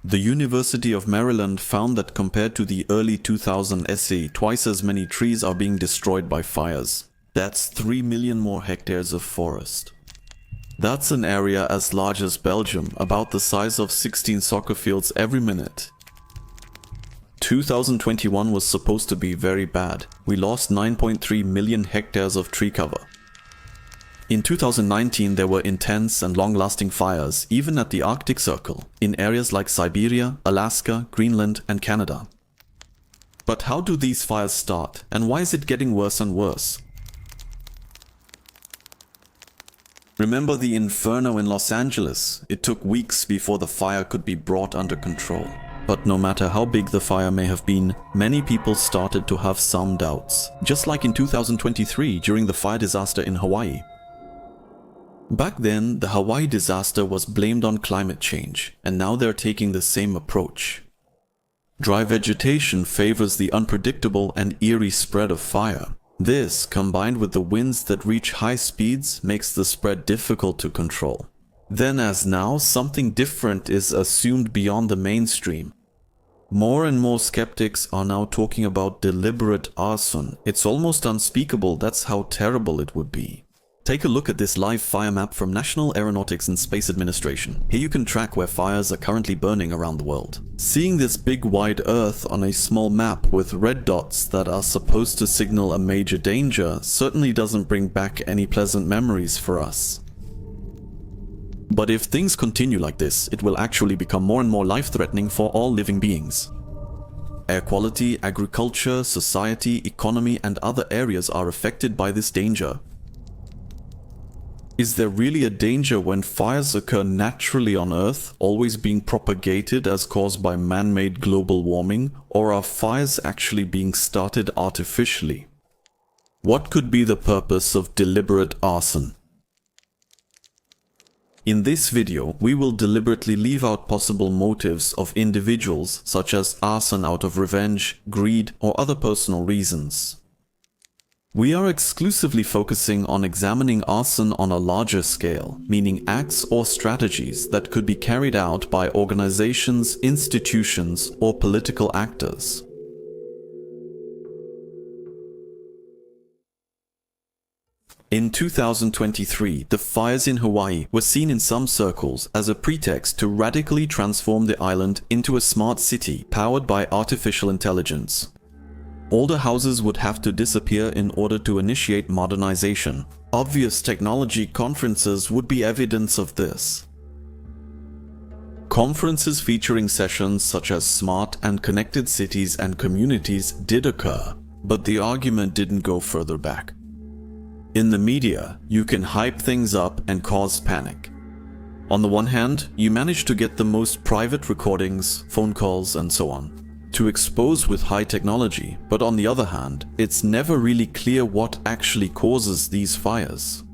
The University of Maryland found that compared to the early 2000 essay, twice as many trees are being destroyed by fires. That's 3 million more hectares of forest. That's an area as large as Belgium, about the size of 16 soccer fields every minute. 2021 was supposed to be very bad. We lost 9.3 million hectares of tree cover. In 2019 there were intense and long-lasting fires, even at the Arctic Circle, in areas like Siberia, Alaska, Greenland and Canada. But how do these fires start, and why is it getting worse and worse? Remember the inferno in Los Angeles? It took weeks before the fire could be brought under control. But no matter how big the fire may have been, many people started to have some doubts. Just like in 2023 during the fire disaster in Hawaii. Back then, the Hawaii disaster was blamed on climate change, and now they're taking the same approach. Dry vegetation favors the unpredictable and eerie spread of fire. This, combined with the winds that reach high speeds, makes the spread difficult to control. Then as now, something different is assumed beyond the mainstream. More and more skeptics are now talking about deliberate arson. It's almost unspeakable, that's how terrible it would be. Take a look at this live fire map from National Aeronautics and Space Administration. Here you can track where fires are currently burning around the world. Seeing this big wide Earth on a small map with red dots that are supposed to signal a major danger certainly doesn't bring back any pleasant memories for us. But if things continue like this, it will actually become more and more life-threatening for all living beings. Air quality, agriculture, society, economy, and other areas are affected by this danger. Is there really a danger when fires occur naturally on Earth, always being propagated as caused by man-made global warming, or are fires actually being started artificially? What could be the purpose of deliberate arson? In this video, we will deliberately leave out possible motives of individuals such as arson out of revenge, greed, or other personal reasons. We are exclusively focusing on examining arson on a larger scale, meaning acts or strategies that could be carried out by organizations, institutions, or political actors. In 2023, the fires in Hawaii were seen in some circles as a pretext to radically transform the island into a smart city powered by artificial intelligence. Older houses would have to disappear in order to initiate modernization. Obvious technology conferences would be evidence of this. Conferences featuring sessions such as smart and connected cities and communities did occur, but the argument didn't go further back. In the media, you can hype things up and cause panic. On the one hand, you manage to get the most private recordings, phone calls, and so on, to expose with high technology, but on the other hand, it's never really clear what actually causes these fires.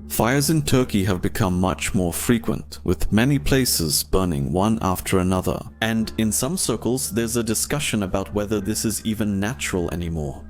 Fires in Turkey have become much more frequent, with many places burning one after another, and in some circles there's a discussion about whether this is even natural anymore.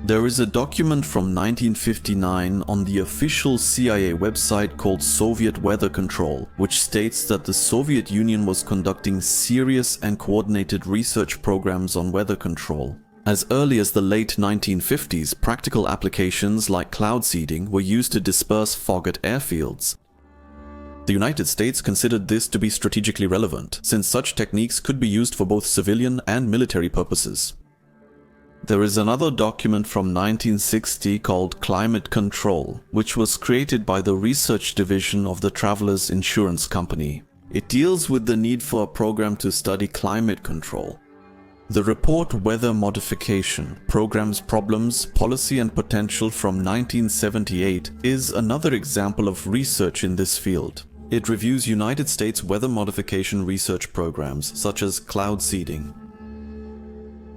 There is a document from 1959 on the official CIA website called Soviet Weather Control, which states that the Soviet Union was conducting serious and coordinated research programs on weather control. As early as the late 1950s, practical applications like cloud seeding were used to disperse fog at airfields. The United States considered this to be strategically relevant, since such techniques could be used for both civilian and military purposes. There is another document from 1960 called Climate Control, which was created by the research division of the Travelers Insurance Company. It deals with the need for a program to study climate control. The report Weather Modification, Programs, Problems, Policy and Potential from 1978 is another example of research in this field. It reviews United States weather modification research programs such as cloud seeding.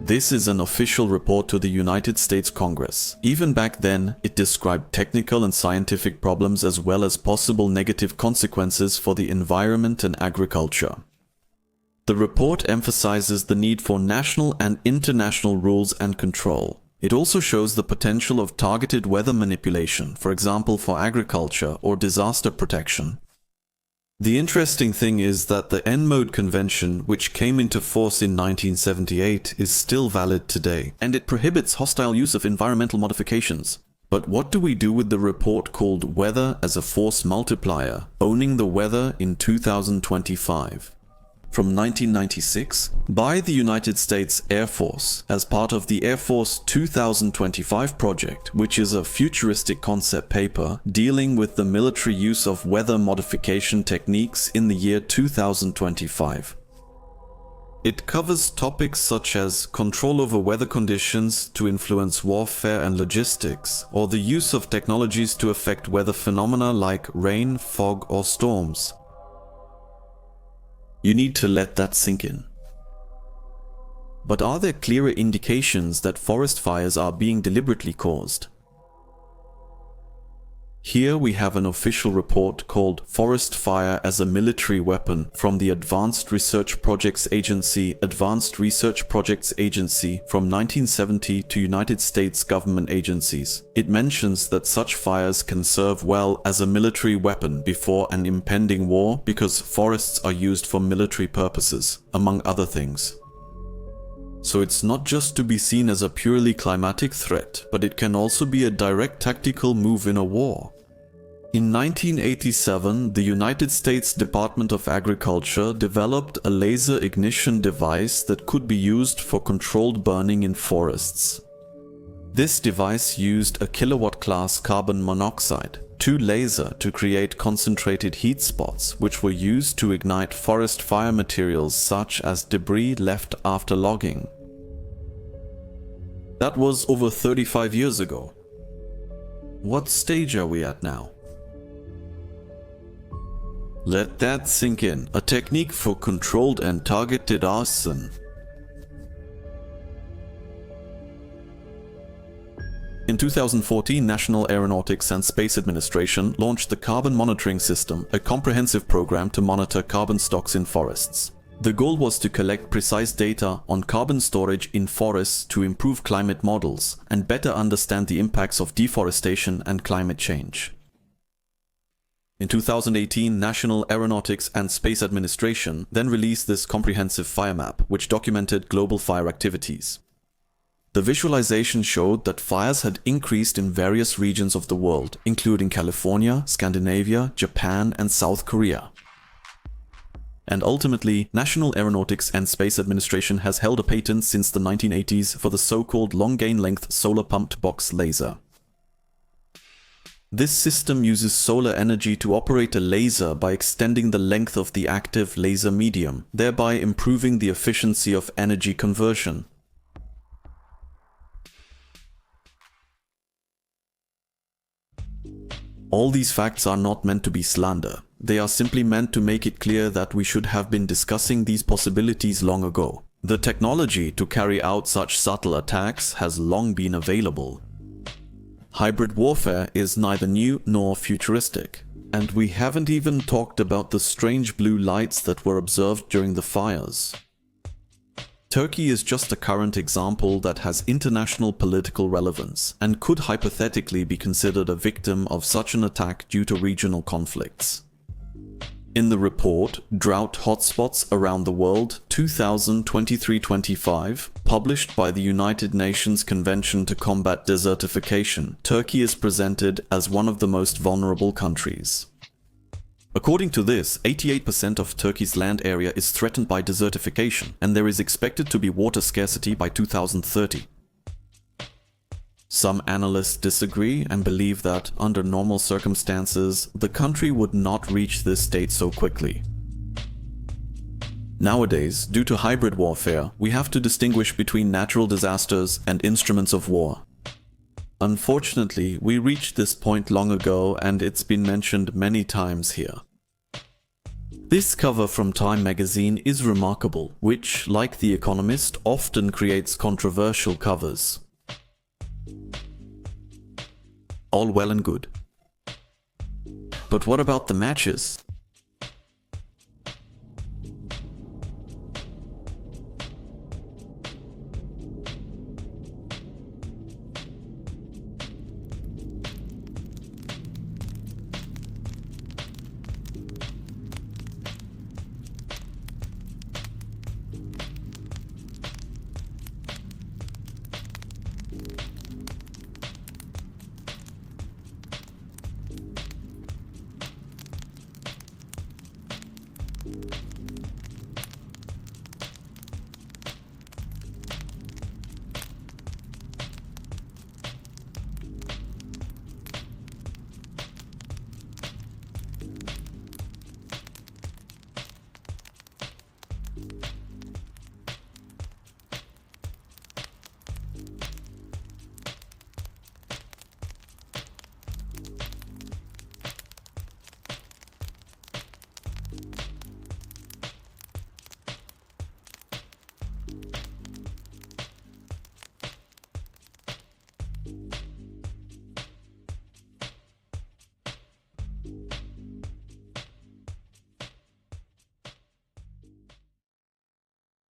This is an official report to the United States Congress. Even back then, it described technical and scientific problems as well as possible negative consequences for the environment and agriculture. The report emphasizes the need for national and international rules and control. It also shows the potential of targeted weather manipulation, for example for agriculture or disaster protection. The interesting thing is that the N-mode convention, which came into force in 1978, is still valid today, and it prohibits hostile use of environmental modifications. But what do we do with the report called Weather as a Force Multiplier, Owning the Weather in 2025? From 1996, by the United States Air Force as part of the Air Force 2025 project, which is a futuristic concept paper dealing with the military use of weather modification techniques in the year 2025. It covers topics such as control over weather conditions to influence warfare and logistics, or the use of technologies to affect weather phenomena like rain, fog, or storms. You need to let that sink in. But are there clearer indications that forest fires are being deliberately caused? Here we have an official report called Forest Fire as a Military Weapon from the Advanced Research Projects Agency from 1970 to United States government agencies. It mentions that such fires can serve well as a military weapon before an impending war because forests are used for military purposes, among other things. So it's not just to be seen as a purely climatic threat, but it can also be a direct tactical move in a war. In 1987, the United States Department of Agriculture developed a laser ignition device that could be used for controlled burning in forests. This device used a kilowatt-class carbon monoxide to laser to create concentrated heat spots, which were used to ignite forest fire materials such as debris left after logging. That was over 35 years ago. What stage are we at now? Let that sink in. A technique for controlled and targeted arson. In 2014, National Aeronautics and Space Administration launched the Carbon Monitoring System, a comprehensive program to monitor carbon stocks in forests. The goal was to collect precise data on carbon storage in forests to improve climate models and better understand the impacts of deforestation and climate change. In 2018, National Aeronautics and Space Administration then released this comprehensive fire map, which documented global fire activities. The visualization showed that fires had increased in various regions of the world, including California, Scandinavia, Japan, and South Korea. And ultimately, National Aeronautics and Space Administration has held a patent since the 1980s for the so-called long-gain-length solar-pumped box laser. This system uses solar energy to operate a laser by extending the length of the active laser medium, thereby improving the efficiency of energy conversion. All these facts are not meant to be slander. They are simply meant to make it clear that we should have been discussing these possibilities long ago. The technology to carry out such subtle attacks has long been available. Hybrid warfare is neither new nor futuristic. And we haven't even talked about the strange blue lights that were observed during the fires. Turkey is just a current example that has international political relevance and could hypothetically be considered a victim of such an attack due to regional conflicts. In the report, Drought Hotspots Around the World 2023-25, published by the United Nations Convention to Combat Desertification, Turkey is presented as one of the most vulnerable countries. According to this, 88% of Turkey's land area is threatened by desertification, and there is expected to be water scarcity by 2030. Some analysts disagree and believe that, under normal circumstances, the country would not reach this state so quickly. Nowadays, due to hybrid warfare, we have to distinguish between natural disasters and instruments of war. Unfortunately, we reached this point long ago and it's been mentioned many times here. This cover from Time magazine is remarkable, which, like The Economist, often creates controversial covers. All well and good. But what about the matches?